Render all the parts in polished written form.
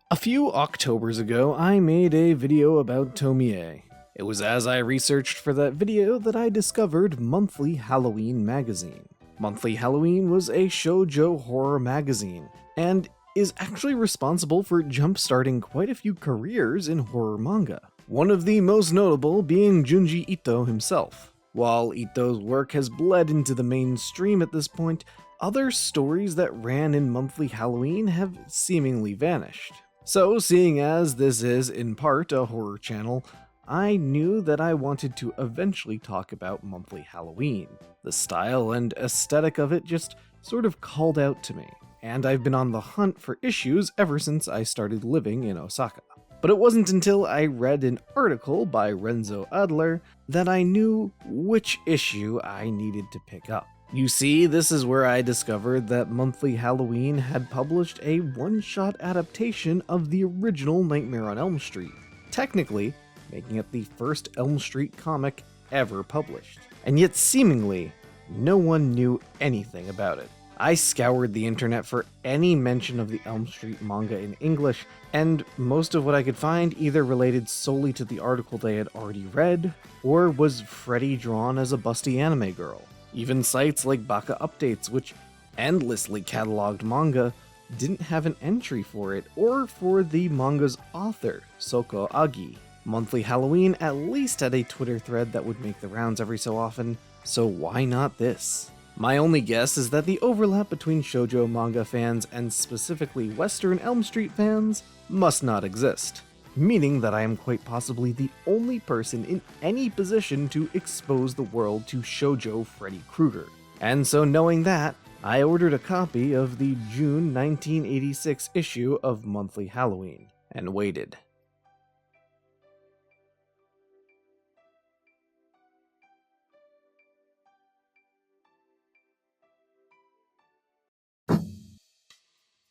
A few Octobers ago, I made a video about Tomie. It was as I researched for that video that I discovered Monthly Halloween magazine. Monthly Halloween was a shoujo horror magazine, and is actually responsible for jump-starting quite a few careers in horror manga. One of the most notable being Junji Ito himself. While Ito's work has bled into the mainstream at this point, other stories that ran in Monthly Halloween have seemingly vanished. So, seeing as this is in part a horror channel, I knew that I wanted to eventually talk about Monthly Halloween. The style and aesthetic of it just sort of called out to me, and I've been on the hunt for issues ever since I started living in Osaka. But it wasn't until I read an article by Renzo Adler that I knew which issue I needed to pick up. You see, this is where I discovered that Monthly Halloween had published a one-shot adaptation of the original Nightmare on Elm Street, technically making it the first Elm Street comic ever published. And yet seemingly, no one knew anything about it. I scoured the internet for any mention of the Elm Street manga in English, and most of what I could find either related solely to the article they had already read, or was Freddy drawn as a busty anime girl. Even sites like Baka Updates, which endlessly cataloged manga, didn't have an entry for it, or for the manga's author, Soko Agi. Monthly Halloween at least had a Twitter thread that would make the rounds every so often, so why not this? My only guess is that the overlap between shoujo manga fans and specifically Western Elm Street fans must not exist, meaning that I am quite possibly the only person in any position to expose the world to shoujo Freddy Krueger. And so knowing that, I ordered a copy of the June 1986 issue of Monthly Halloween, and waited.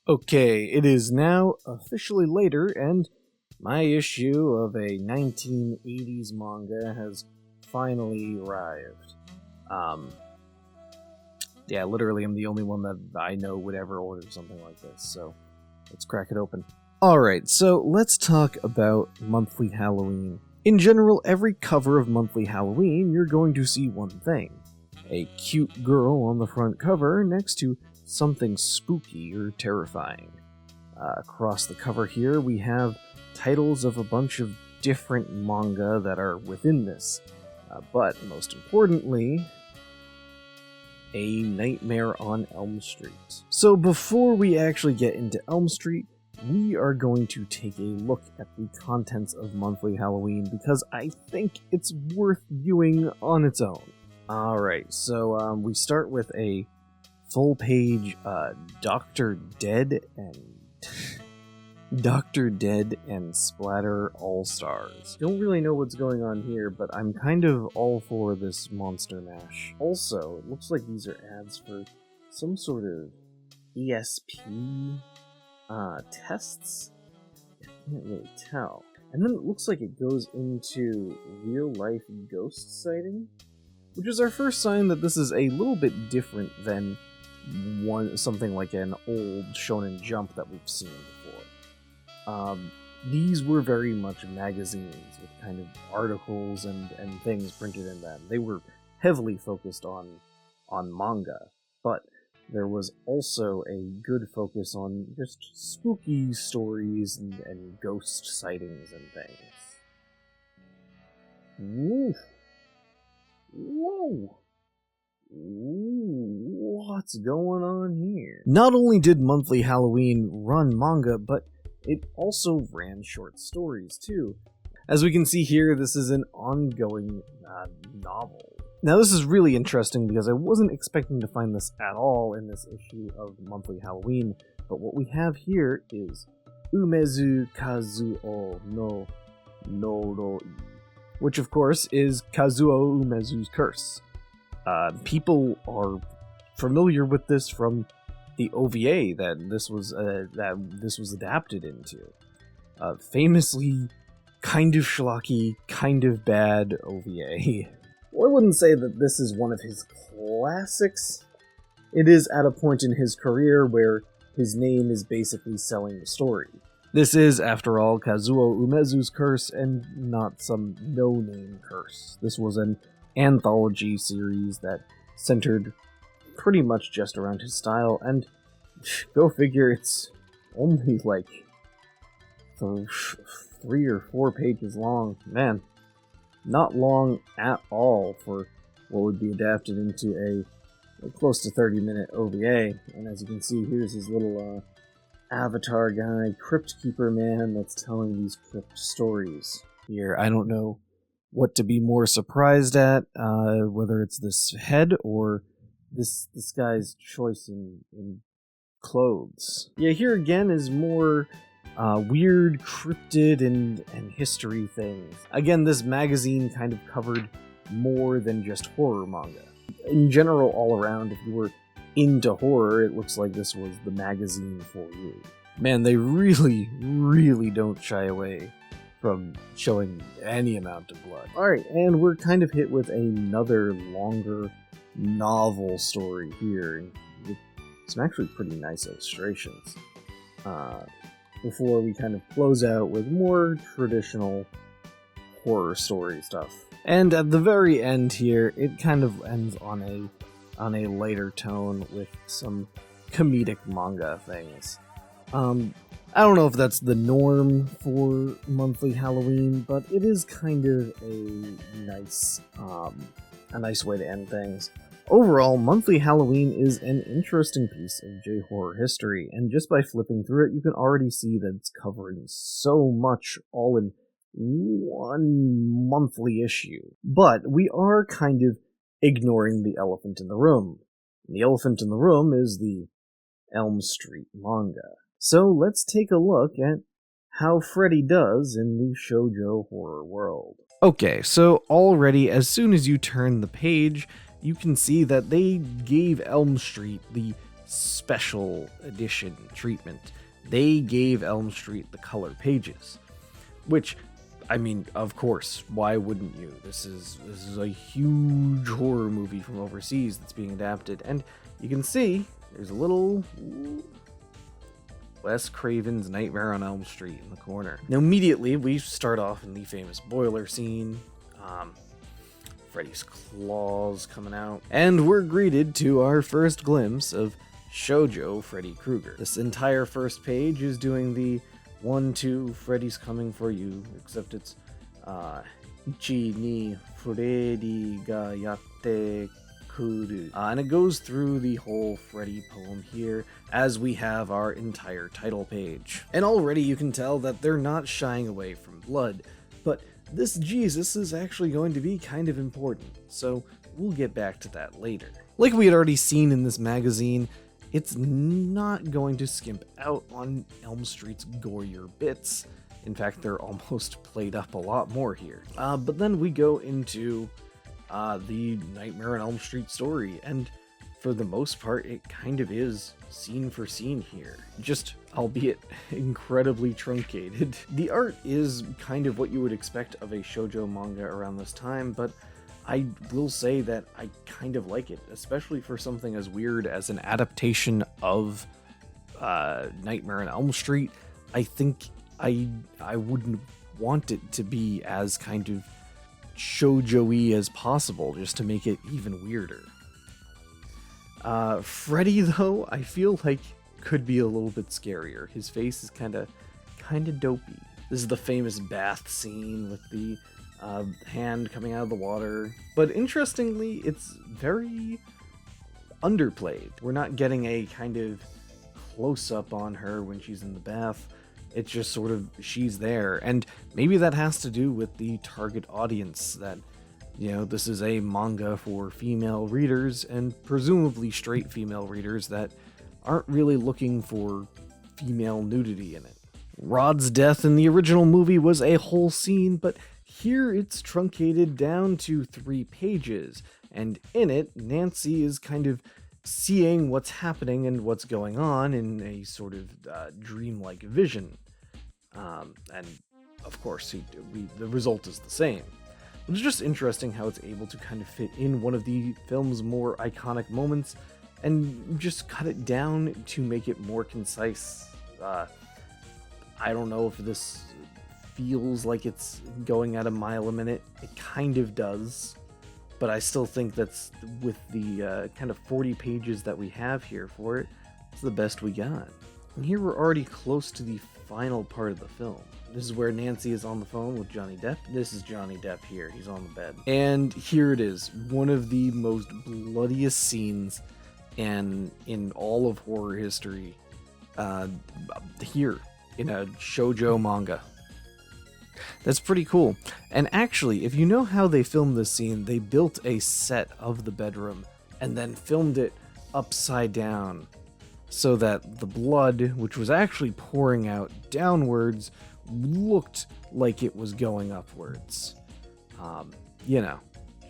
Okay, it is now officially later, and my issue of a 1980s manga has finally arrived. Yeah, literally I'm the only one that I know would ever order something like this, so let's crack it open. Alright, so let's talk about Monthly Halloween. In general, every cover of Monthly Halloween, you're going to see one thing. A cute girl on the front cover next to something spooky or terrifying. Across the cover here, we have titles of a bunch of different manga that are within this, but most importantly, a Nightmare on Elm Street. So before we actually get into Elm Street, we are going to take a look at the contents of Monthly Halloween because I think it's worth viewing on its own. Alright, so we start with a full-page Dr. Dead and Splatter All-Stars. Don't really know what's going on here, but I'm kind of all for this monster mash. Also, it looks like these are ads for some sort of ESP tests? I can't really tell. And then it looks like it goes into real-life ghost sighting, which is our first sign that this is a little bit different than something like an old Shonen Jump that we've seen before. These were very much magazines with kind of articles and things printed in them. They were heavily focused on manga, but there was also a good focus on just spooky stories and ghost sightings and things. Woo! Whoa! Ooh, what's going on here? Not only did Monthly Halloween run manga, but it also ran short stories too. As we can see here, this is an ongoing novel. Now this is really interesting because I wasn't expecting to find this at all in this issue of Monthly Halloween, but what we have here is Umezu Kazuo no Noroi, which of course is Kazuo Umezu's curse. People are familiar with this from the OVA that this was adapted into. Famously, kind of schlocky, kind of bad OVA. Well, I wouldn't say that this is one of his classics. It is at a point in his career where his name is basically selling the story. This is, after all, Kazuo Umezu's curse, and not some no-name curse. This was an anthology series that centered pretty much just around his style, and go figure, it's only like 3 or 4 pages long. Man, not long at all for what would be adapted into a close to 30-minute OVA. And as you can see, here's his little avatar guy, Crypt Keeper man, that's telling these crypt stories. Here, I don't know what to be more surprised at, whether it's this head or this guy's choice in clothes. Yeah, here again is more weird cryptid and history things. Again, this magazine kind of covered more than just horror manga. In general, all around, if you were into horror, it looks like this was the magazine for you. Man, they really, really don't shy away from showing any amount of blood. Alright, and we're kind of hit with another longer novel story here, with some actually pretty nice illustrations. Before we kind of close out with more traditional horror story stuff. And at the very end here, it kind of ends on a lighter tone with some comedic manga things. I don't know if that's the norm for monthly Halloween, but it is kind of a nice way to end things. Overall, monthly Halloween is an interesting piece of J-horror history, and just by flipping through it, you can already see that it's covering so much all in one monthly issue. But we are kind of ignoring the elephant in the room. The elephant in the room is the Elm Street manga. So let's take a look at how Freddy does in the shoujo horror world. Okay, so already as soon as you turn the page, you can see that they gave Elm Street the special edition treatment. They gave Elm Street the color pages, which, I mean, of course, why wouldn't you? This is a huge horror movie from overseas that's being adapted, and you can see there's a little Wes Craven's Nightmare on Elm Street in the corner. Now immediately we start off in the famous boiler scene, Freddy's claws coming out, and we're greeted to our first glimpse of shoujo Freddy Krueger. This entire first page is doing the 1-2 Freddy's coming for you, except it's Ichi ni Freddy ga yatte kuru. And it goes through the whole Freddy poem here as we have our entire title page. And already you can tell that they're not shying away from blood, but this Jesus is actually going to be kind of important, so we'll get back to that later. Like we had already seen in this magazine, it's not going to skimp out on Elm Street's gorier bits. In fact, they're almost played up a lot more here. But then we go into the Nightmare on Elm Street story, and for the most part, it kind of is scene for scene here. Just, albeit incredibly truncated. The art is kind of what you would expect of a shoujo manga around this time, but I will say that I kind of like it, especially for something as weird as an adaptation of Nightmare on Elm Street. I think I wouldn't want it to be as kind of shoujo-y as possible, just to make it even weirder. Freddy, though, I feel like could be a little bit scarier. His face is kind of dopey. This is the famous bath scene with the hand coming out of the water. But interestingly, it's very underplayed. We're not getting a kind of close-up on her when she's in the bath. It's just sort of, she's there. And maybe that has to do with the target audience, that, you know, this is a manga for female readers, and presumably straight female readers that aren't really looking for female nudity in it. Rod's death in the original movie was a whole scene, but here it's truncated down to 3 pages, and in it, Nancy is kind of seeing what's happening and what's going on in a sort of dreamlike vision. And of course, the result is the same. It's just interesting how it's able to kind of fit in one of the film's more iconic moments and just cut it down to make it more concise. I don't know if this feels like it's going at a mile a minute. It kind of does, but I still think that's, with the kind of 40 pages that we have here for it, it's the best we got. And here we're already close to the final part of the film. This is where Nancy is on the phone with Johnny Depp. This is Johnny Depp here. He's on the bed. And here it is. One of the most bloodiest scenes in all of horror history. Here in a shoujo manga. That's pretty cool. And actually, if you know how they filmed this scene, they built a set of the bedroom and then filmed it upside down so that the blood, which was actually pouring out downwards, looked like it was going upwards. You know,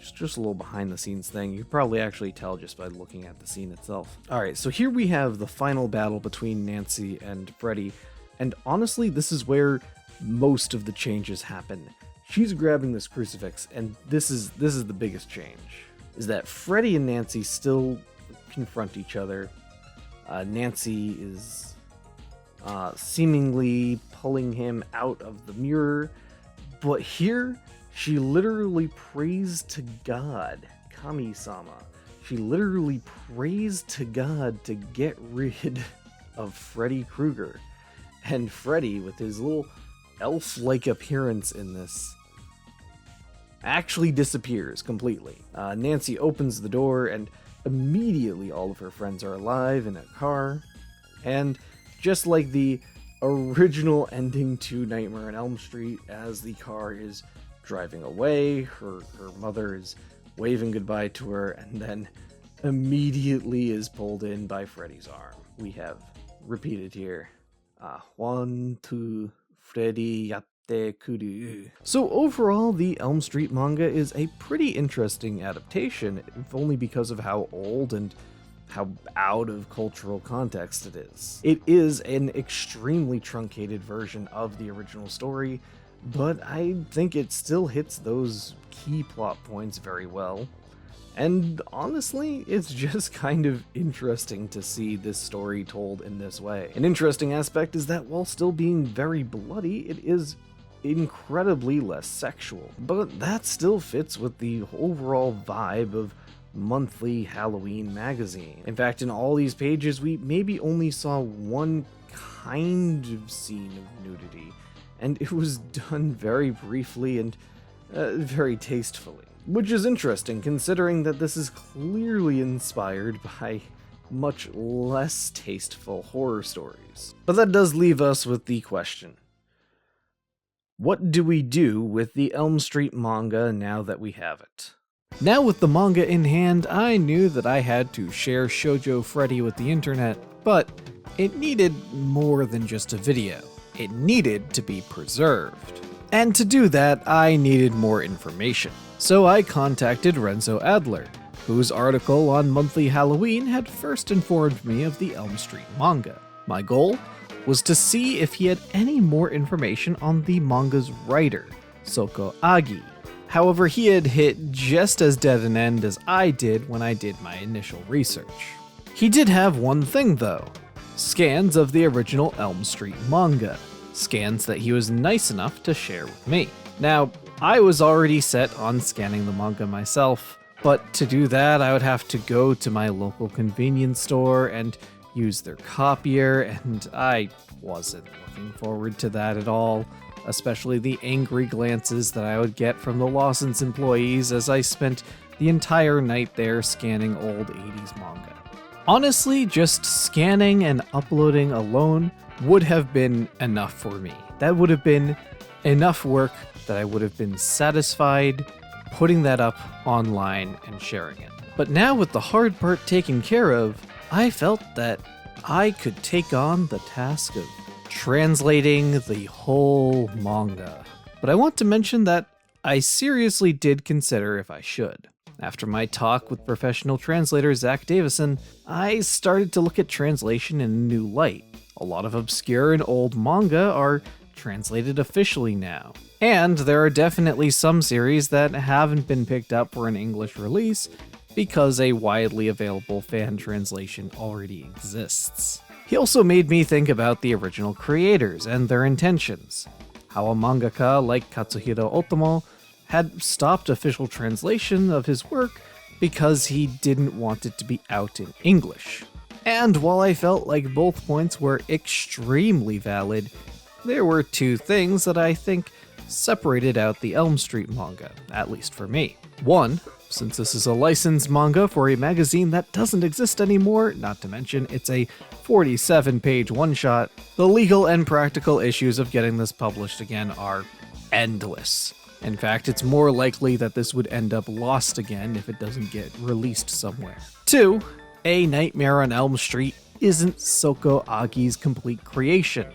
just a little behind the scenes thing. You could probably actually tell just by looking at the scene itself. Alright, so here we have the final battle between Nancy and Freddy, and honestly, this is where most of the changes happen. She's grabbing this crucifix, and this is the biggest change, is that Freddy and Nancy still confront each other. Nancy is seemingly pulling him out of the mirror, but here she literally prays to God, Kami-sama. She literally prays to God to get rid of Freddy Krueger. And Freddy, with his little elf-like appearance in this, actually disappears completely. Nancy opens the door, and immediately all of her friends are alive in a car. And just like the original ending to Nightmare on Elm Street, as the car is driving away, her mother is waving goodbye to her, and then immediately is pulled in by Freddy's arm. We have repeated here. 1, 2, Freddy yatte kuru. So overall, the Elm Street manga is a pretty interesting adaptation, if only because of how old and how out of cultural context it is. It is an extremely truncated version of the original story, but I think it still hits those key plot points very well. And honestly, it's just kind of interesting to see this story told in this way. An interesting aspect is that while still being very bloody, it is incredibly less sexual. But that still fits with the overall vibe of monthly Halloween magazine. In fact, in all these pages, we maybe only saw one kind of scene of nudity, and it was done very briefly and very tastefully. Which is interesting, considering that this is clearly inspired by much less tasteful horror stories. But that does leave us with the question: what do we do with the Elm Street manga now that we have it? Now with the manga in hand, I knew that I had to share Shoujo Freddy with the internet, but it needed more than just a video. It needed to be preserved. And to do that, I needed more information. So I contacted Renzo Adler, whose article on Monthly Halloween had first informed me of the Elm Street manga. My goal was to see if he had any more information on the manga's writer, Soko Agi. However, he had hit just as dead an end as I did when I did my initial research. He did have one thing though: scans of the original Elm Street manga. Scans that he was nice enough to share with me. Now, I was already set on scanning the manga myself, but to do that I would have to go to my local convenience store and use their copier, and I wasn't looking forward to that at all, especially the angry glances that I would get from the Lawson's employees as I spent the entire night there scanning old 80s manga. Honestly, just scanning and uploading alone would have been enough for me. That would have been enough work that I would have been satisfied putting that up online and sharing it. But now with the hard part taken care of, I felt that I could take on the task of translating the whole manga. But I want to mention that I seriously did consider if I should. After my talk with professional translator Zach Davison, I started to look at translation in a new light. A lot of obscure and old manga are translated officially now. And there are definitely some series that haven't been picked up for an English release, because a widely available fan translation already exists. He also made me think about the original creators and their intentions, how a mangaka like Katsuhiro Otomo had stopped official translation of his work because he didn't want it to be out in English. And while I felt like both points were extremely valid, there were two things that I think separated out the Elm Street manga, at least for me. One, since this is a licensed manga for a magazine that doesn't exist anymore, not to mention it's a 47-page one-shot, the legal and practical issues of getting this published again are endless. In fact, it's more likely that this would end up lost again if it doesn't get released somewhere. Two, A Nightmare on Elm Street isn't Soko Agi's complete creation.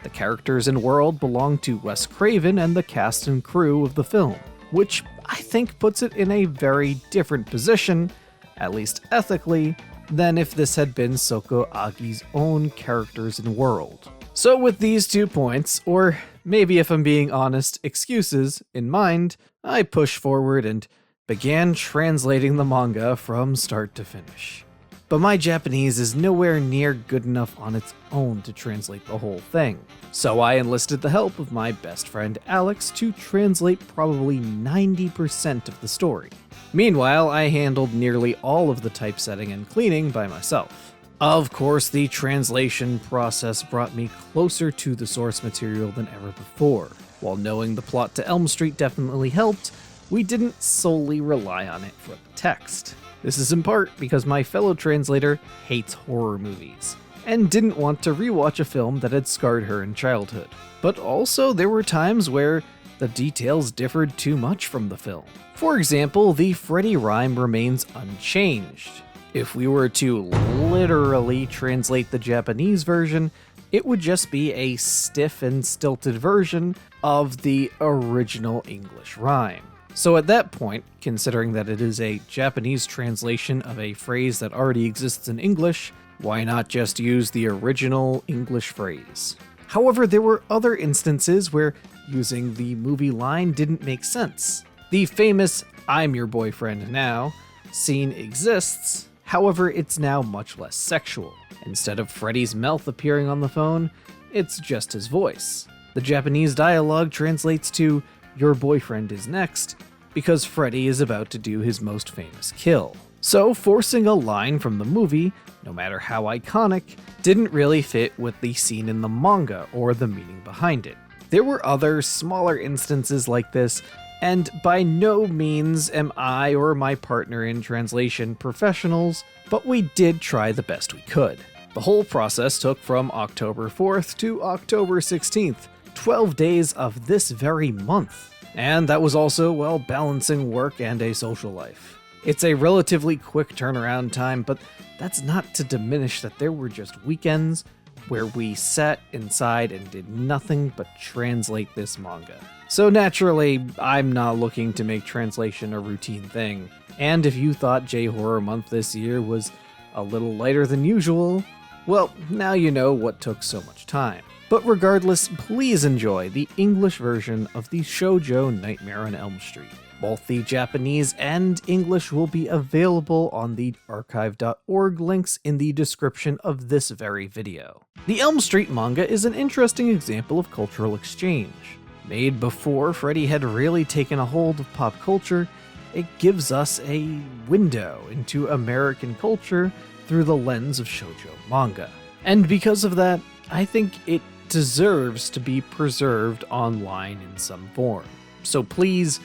The characters and world belong to Wes Craven and the cast and crew of the film, which I think puts it in a very different position, at least ethically, than if this had been Soko Agi's own characters and world. So with these 2 points, or maybe if I'm being honest, excuses in mind, I pushed forward and began translating the manga from start to finish. But my Japanese is nowhere near good enough on its own to translate the whole thing. So I enlisted the help of my best friend Alex to translate probably 90% of the story. Meanwhile, I handled nearly all of the typesetting and cleaning by myself. Of course, the translation process brought me closer to the source material than ever before. While knowing the plot to Elm Street definitely helped, we didn't solely rely on it for the text. This is in part because my fellow translator hates horror movies, and didn't want to rewatch a film that had scarred her in childhood. But also, there were times where the details differed too much from the film. For example, the Freddy rhyme remains unchanged. If we were to literally translate the Japanese version, it would just be a stiff and stilted version of the original English rhyme. So at that point, considering that it is a Japanese translation of a phrase that already exists in English, why not just use the original English phrase? However, there were other instances where using the movie line didn't make sense. The famous "I'm your boyfriend now" scene exists, however, it's now much less sexual. Instead of Freddy's mouth appearing on the phone, it's just his voice. The Japanese dialogue translates to "Your boyfriend is next" because Freddy is about to do his most famous kill. So forcing a line from the movie, no matter how iconic, didn't really fit with the scene in the manga or the meaning behind it. There were other, smaller instances like this, and by no means am I or my partner in translation professionals, but we did try the best we could. The whole process took from October 4th to October 16th, 12 days of this very month. And that was also while balancing work and a social life. It's a relatively quick turnaround time, but that's not to diminish that there were just weekends where we sat inside and did nothing but translate this manga. So naturally, I'm not looking to make translation a routine thing. And if you thought J-Horror Month this year was a little lighter than usual, well, now you know what took so much time. But regardless, please enjoy the English version of the shoujo Nightmare on Elm Street. Both the Japanese and English will be available on the archive.org links in the description of this very video. The Elm Street manga is an interesting example of cultural exchange. Made before Freddy had really taken a hold of pop culture, it gives us a window into American culture through the lens of shoujo manga. And because of that, I think it deserves to be preserved online in some form. So please,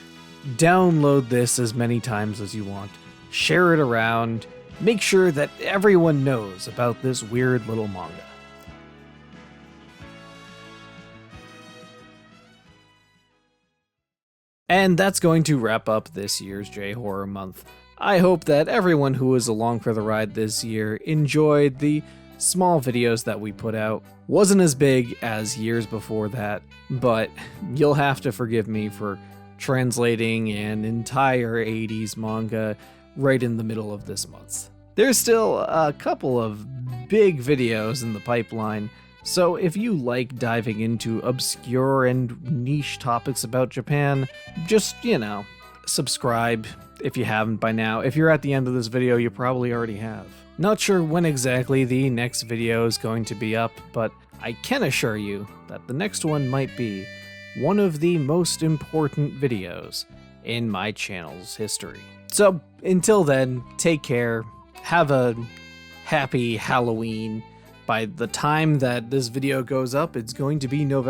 download this as many times as you want, share it around, make sure that everyone knows about this weird little manga. And that's going to wrap up this year's J-Horror Month. I hope that everyone who was along for the ride this year enjoyed the small videos that we put out. Wasn't as big as years before that, but you'll have to forgive me for translating an entire 80s manga right in the middle of this month. There's still a couple of big videos in the pipeline, so if you like diving into obscure and niche topics about Japan, just, subscribe if you haven't by now. If you're at the end of this video, you probably already have. Not sure when exactly the next video is going to be up, but I can assure you that the next one might be one of the most important videos in my channel's history. So until then, take care, have a happy Halloween. By the time that this video goes up, it's going to be November.